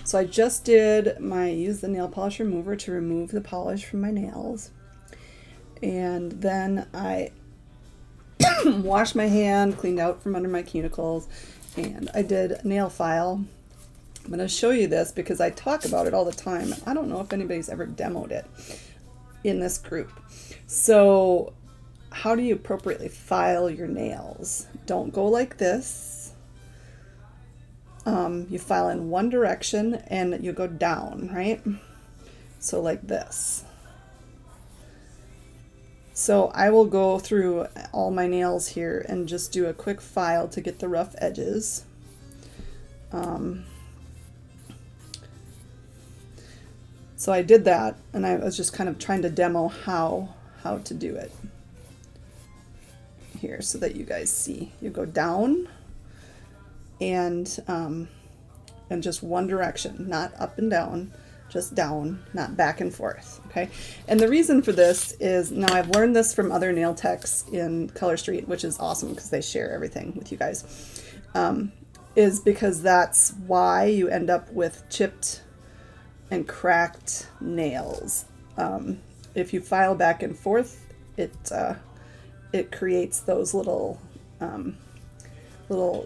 So I just did use the nail polish remover to remove the polish from my nails. And then I washed my hand, cleaned out from under my cuticles, and I did nail file. I'm going to show you this because I talk about it all the time. I don't know if anybody's ever demoed it in this group. So how do you appropriately file your nails? Don't go like this. You file in one direction and you go down, right? So like this. So I will go through all my nails here and just do a quick file to get the rough edges. So I did that, and I was just kind of trying to demo how to do it here so that you guys see. You go down and just one direction, not up and down, just down, not back and forth, okay? And the reason for this is, now I've learned this from other nail techs in Color Street, which is awesome because they share everything with you guys, is because that's why you end up with chipped and cracked nails. If you file back and forth, it creates those little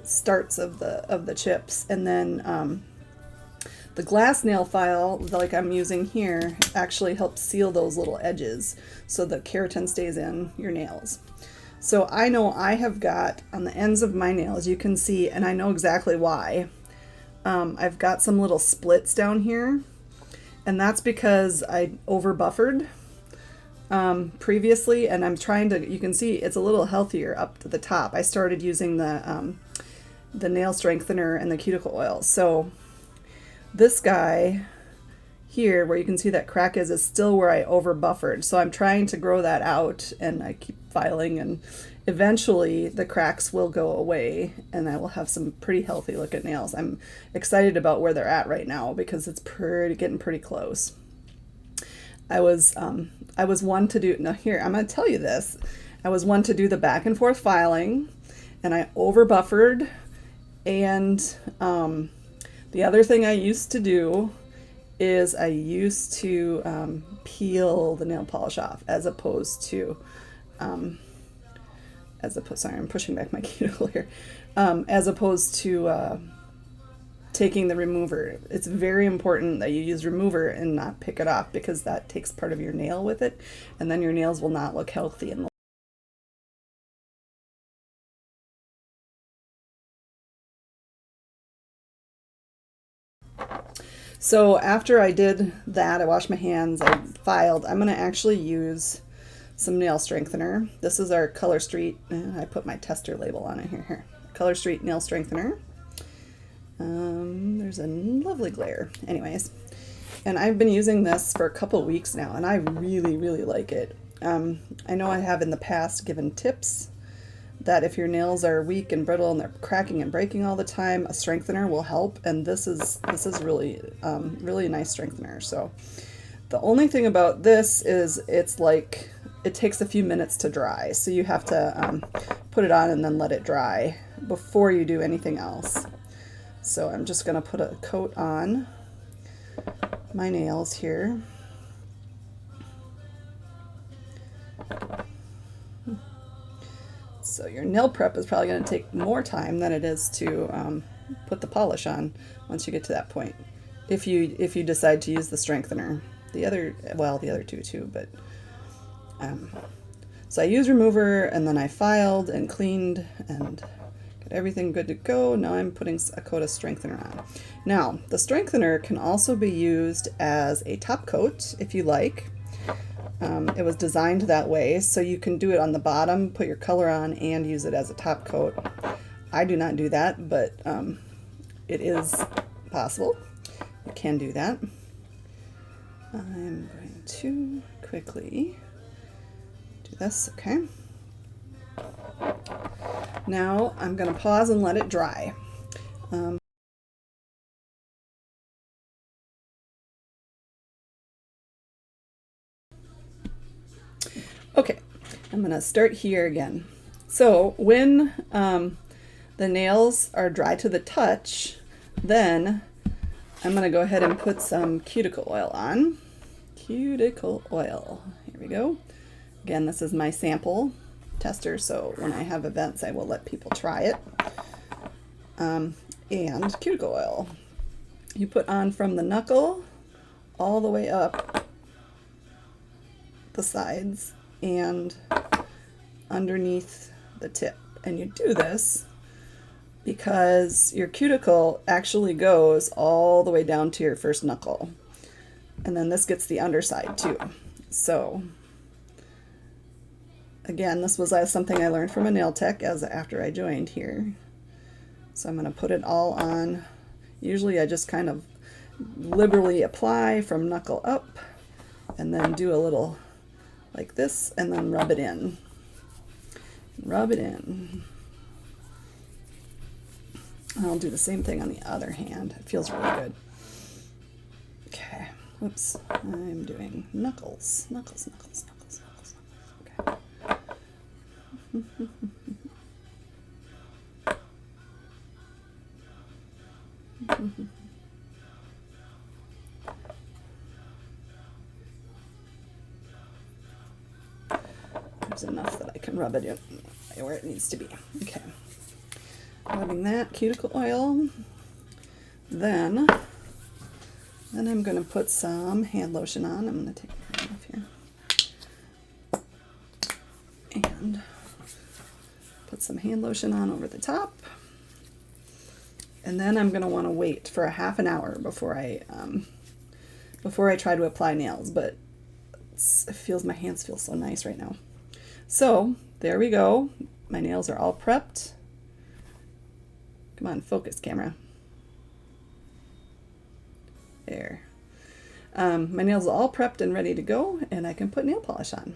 starts of the chips, and then the glass nail file, like I'm using here, actually helps seal those little edges so the keratin stays in your nails. So I know I have got on the ends of my nails, you can see, and I know exactly why. I've got some little splits down here, and that's because I over buffered previously, and I'm trying to, you can see it's a little healthier up to the top. I started using the nail strengthener and the cuticle oil. So this guy here, where you can see that crack is still where I over buffered. So I'm trying to grow that out, and I keep filing, and eventually the cracks will go away and I will have some pretty healthy looking nails. I'm excited about where they're at right now because it's getting pretty close. I was one to do, now here, I'm going to tell you this. I was one to do the back and forth filing, and I over buffered, and the other thing I used to do is I used to peel the nail polish off as opposed to sorry, I'm pushing back my cuticle here, as opposed to taking the remover. It's very important that you use remover and not pick it off, because that takes part of your nail with it, and then your nails will not look healthy. And so after I did that, I washed my hands, I filed, I'm going to actually use some nail strengthener. This is our Color Street, I put my tester label on it here. Color Street nail strengthener. There's a lovely glare. Anyways, and I've been using this for a couple weeks now, and I really, really like it. I know I have in the past given tips that if your nails are weak and brittle and they're cracking and breaking all the time, a strengthener will help, and this is really really a nice strengthener. So the only thing about this is it's like it takes a few minutes to dry, so you have to put it on and then let it dry before you do anything else. So I'm just going to put a coat on my nails here. So your nail prep is probably going to take more time than it is to put the polish on once you get to that point, if you decide to use the strengthener. The other two too, but so I used remover, and then I filed and cleaned and got everything good to go. Now I'm putting a coat of strengthener on. Now the strengthener can also be used as a top coat if you like. It was designed that way, so you can do it on the bottom, put your color on, and use it as a top coat. I do not do that, but it is possible. You can do that. I'm going to quickly do this, okay? Now I'm going to pause and let it dry. Okay, I'm going to start here again. So when the nails are dry to the touch, then I'm going to go ahead and put some cuticle oil on. Cuticle oil. Here we go. Again, this is my sample tester, so when I have events, I will let people try it. And cuticle oil. You put on from the knuckle all the way up the sides and underneath the tip. And you do this because your cuticle actually goes all the way down to your first knuckle. And then this gets the underside too. So again, this was something I learned from a nail tech after I joined here. So I'm going to put it all on. Usually I just kind of liberally apply from knuckle up and then do a little like this and then rub it in. Rub it in. I'll do the same thing on the other hand. It feels really good. Okay. Whoops. I'm doing knuckles. Knuckles, knuckles, knuckles, knuckles, knuckles. Okay. There's enough that I can rub it in where it needs to be. Okay. Rubbing that cuticle oil. Then I'm going to put some hand lotion on. I'm going to take my hand off here. And put some hand lotion on over the top. And then I'm going to want to wait for a half an hour before I try to apply nails, but my hands feel so nice right now. So there we go. My nails are all prepped. Come on, focus, camera. There. My nails are all prepped and ready to go, and I can put nail polish on.